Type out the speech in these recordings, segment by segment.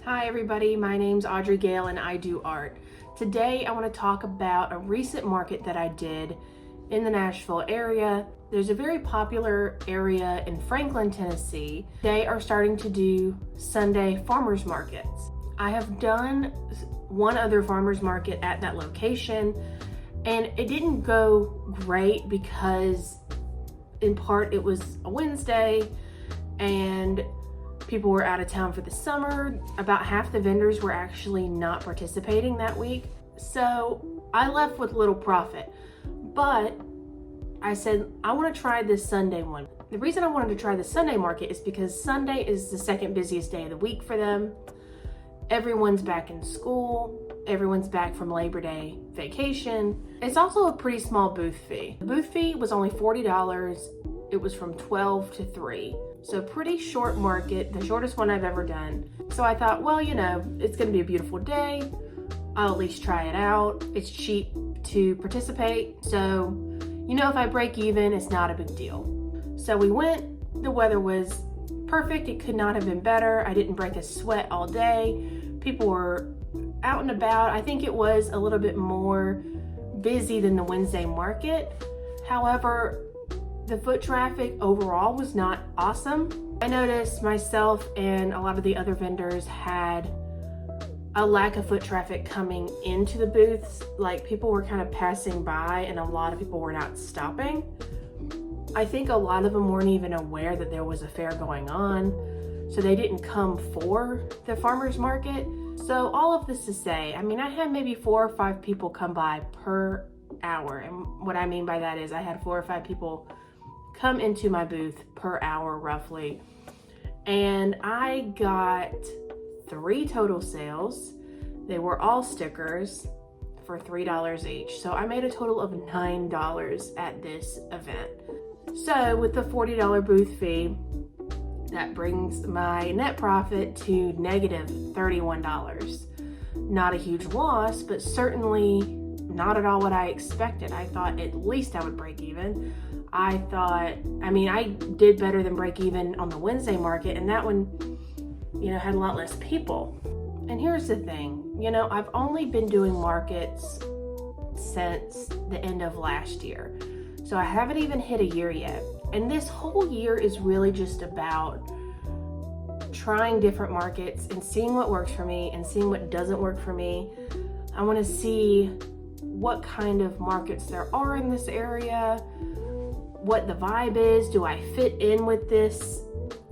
Hi everybody, my name's AudreyGale and I do art. Today I want to talk about a recent market that I did in the Nashville area. There's a very popular area in Franklin, Tennessee. They are starting to do Sunday farmers markets. I have done one other farmers market at that location and it didn't go great because in part it was a Wednesday and people were out of town for the summer. About half the vendors were actually not participating that week. So I left with little profit, but I said, I want to try this Sunday one. The reason I wanted to try the Sunday market is because Sunday is the second busiest day of the week for them. Everyone's back in school. Everyone's back from Labor Day vacation. It's also a pretty small booth fee. The booth fee was only $40. It was from 12 to 3. So pretty short market, the shortest one I've ever done. So I thought, well, you know, it's gonna be a beautiful day. I'll at least try it out. It's cheap to participate. So, you know, if I break even, it's not a big deal. So we went, the weather was perfect. It could not have been better. I didn't break a sweat all day. People were out and about. I think it was a little bit more busy than the Wednesday market. However, the foot traffic overall was not awesome. I noticed myself and a lot of the other vendors had a lack of foot traffic coming into the booths. Like people were kind of passing by and a lot of people were not stopping. I think a lot of them weren't even aware that there was a fair going on, so they didn't come for the farmers market. So all of this to say, I mean, I had maybe 4 or 5 people come by per hour. And what I mean by that is I had 4 or 5 people come into my booth per hour roughly. And I got 3 total sales. They were all stickers for $3 each. So I made a total of $9 at this event. So with the $40 booth fee, that brings my net profit to negative $31. Not a huge loss, but certainly not at all what I expected. I thought at least I would break even. I did better than break even on the Wednesday market, and that one, you know, had a lot less people. And here's the thing, you know, I've only been doing markets since the end of last year. So I haven't even hit a year yet. And this whole year is really just about trying different markets and seeing what works for me and seeing what doesn't work for me. I want to see what kind of markets there are in this area, what the vibe is. Do I fit in with this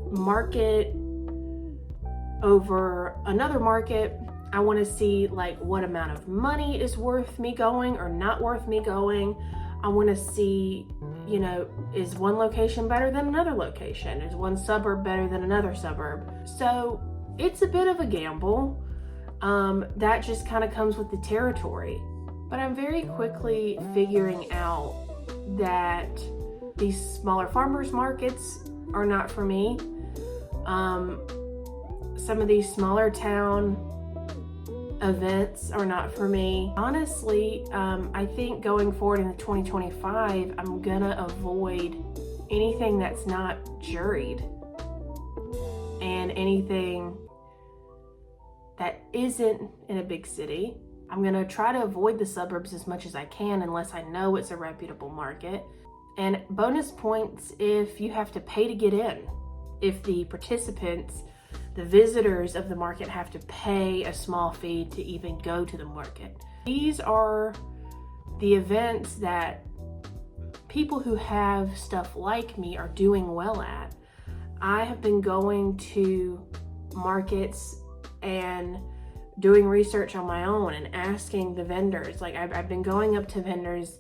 market over another market? I want to see like what amount of money is worth me going or not worth me going. I want to see, you know, is one location better than another location? Is one suburb better than another suburb? So it's a bit of a gamble. That just kind of comes with the territory. But I'm very quickly figuring out that these smaller farmers markets are not for me. Some of these smaller town events are not for me. Honestly, I think going forward in 2025, I'm gonna avoid anything that's not juried and anything that isn't in a big city. I'm gonna try to avoid the suburbs as much as I can unless I know it's a reputable market. And bonus points if you have to pay to get in. If the participants, the visitors of the market have to pay a small fee to even go to the market. These are the events that people who have stuff like me are doing well at. I have been going to markets and doing research on my own and asking the vendors. Like I've been going up to vendors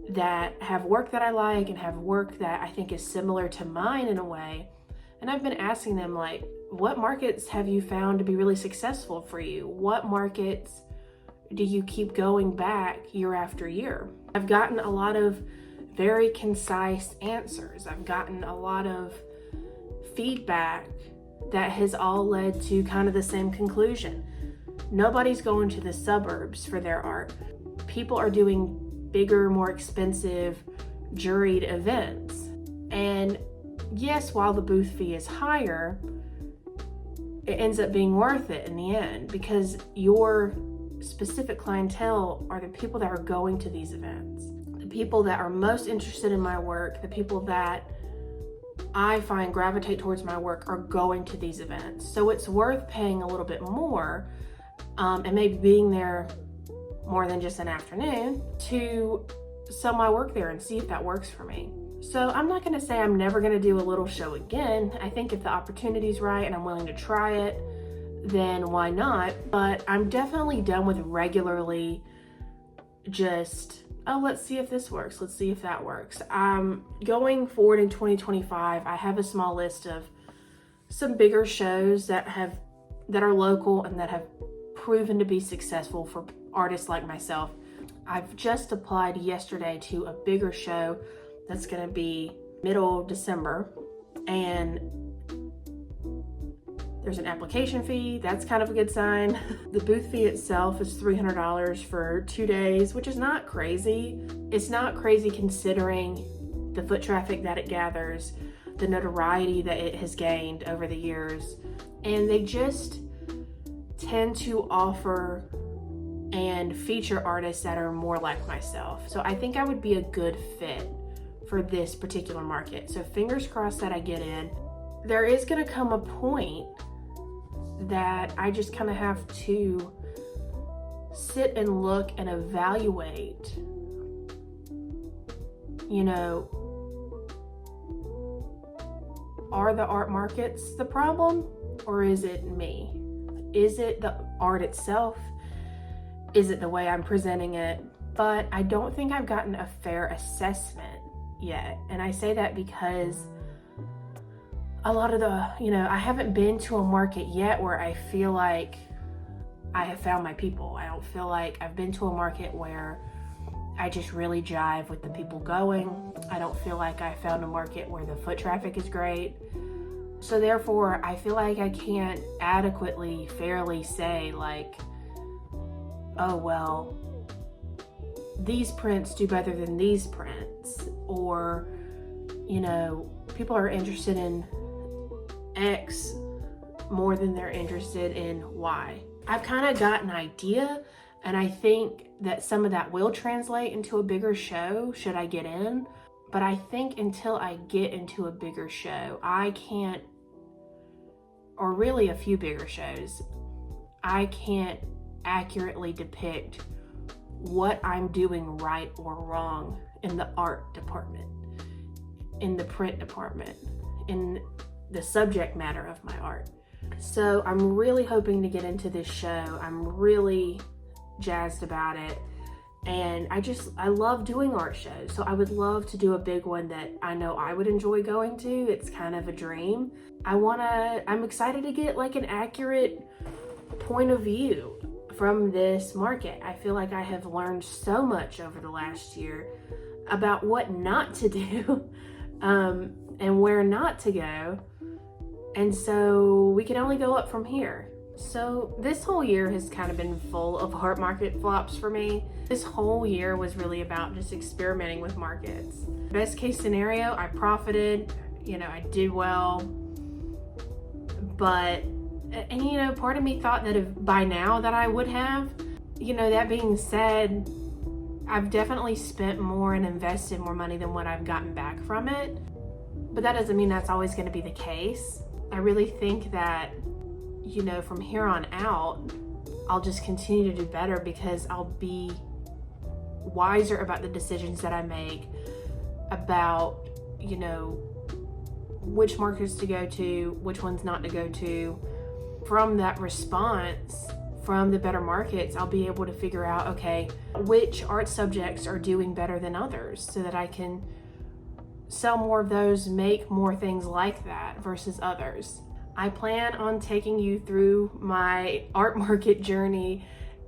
that have work that I like and have work that I think is similar to mine in a way. And I've been asking them like, what markets have you found to be really successful for you? What markets do you keep going back year after year? I've gotten a lot of very concise answers. I've gotten a lot of feedback that has all led to kind of the same conclusion. Nobody's going to the suburbs for their art. People are doing bigger, more expensive, juried events. And yes, while the booth fee is higher, it ends up being worth it in the end, because your specific clientele are the people that are going to these events, the people that are most interested in my work, the people that I find gravitate towards my work are going to these events. So it's worth paying a little bit more and maybe being there more than just an afternoon to sell my work there and see if that works for me. So I'm not gonna say I'm never gonna do a little show again. I think if the opportunity's right and I'm willing to try it, then why not? But I'm definitely done with regularly just, oh, let's see if this works, let's see if that works. Going forward in 2025, I have a small list of some bigger shows that are local and that have proven to be successful for artists like myself. I've just applied yesterday to a bigger show that's gonna be middle of December, and there's an application fee. That's kind of a good sign. The booth fee itself is $300 for 2 days, which is not crazy. It's not crazy considering the foot traffic that it gathers, the notoriety that it has gained over the years, and they just tend to offer and feature artists that are more like myself. So I think I would be a good fit for this particular market. So fingers crossed that I get in. There is gonna come a point that I just kind of have to sit and look and evaluate, you know, are the art markets the problem, or is it me? Is it the art itself? Is it the way I'm presenting it? But I don't think I've gotten a fair assessment yet. And I say that because a lot of I haven't been to a market yet where I feel like I have found my people. I don't feel like I've been to a market where I just really jive with the people going. I don't feel like I found a market where the foot traffic is great. So therefore, I feel like I can't adequately, fairly say like, oh, well, these prints do better than these prints, or, you know, people are interested in X more than they're interested in Y. I've kind of got an idea, and I think that some of that will translate into a bigger show should I get in. But I think until I get into a bigger show, I can't, or really a few bigger shows, I can't accurately depict what I'm doing right or wrong in the art department, in the print department, in the subject matter of my art. So I'm really hoping to get into this show. I'm really jazzed about it. And I love doing art shows. So I would love to do a big one that I know I would enjoy going to. It's kind of a dream. I'm excited to get like an accurate point of view from this market. I feel like I have learned so much over the last year about what not to do and where not to go. And so we can only go up from here. So this whole year has kind of been full of art market flops for me. This whole year was really about just experimenting with markets. Best case scenario, I profited, I did well. But, part of me thought that if by now that I would have. That being said, I've definitely spent more and invested more money than what I've gotten back from it. But that doesn't mean that's always going to be the case. I really think that, from here on out, I'll just continue to do better because I'll be wiser about the decisions that I make, about, which markets to go to, which ones not to go to. From that response, from the better markets, I'll be able to figure out, okay, which art subjects are doing better than others so that I can sell more of those, make more things like that versus others. I plan on taking you through my art market journey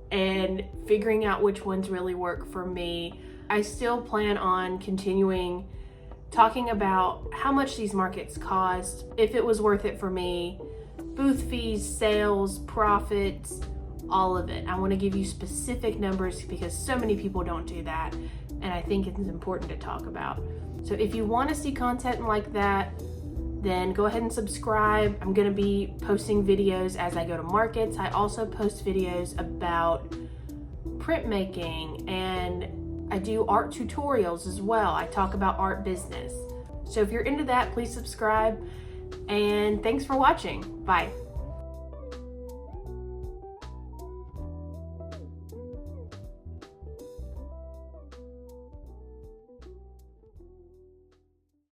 and figuring out which ones really work for me. I still plan on continuing talking about how much these markets cost, if it was worth it for me, booth fees, sales, profits, all of it. I want to give you specific numbers because so many people don't do that, and I think it's important to talk about. So if you want to see content like that, then go ahead and subscribe. I'm gonna be posting videos as I go to markets. I also post videos about printmaking, and I do art tutorials as well. I talk about art business. So if you're into that, please subscribe, and thanks for watching. Bye.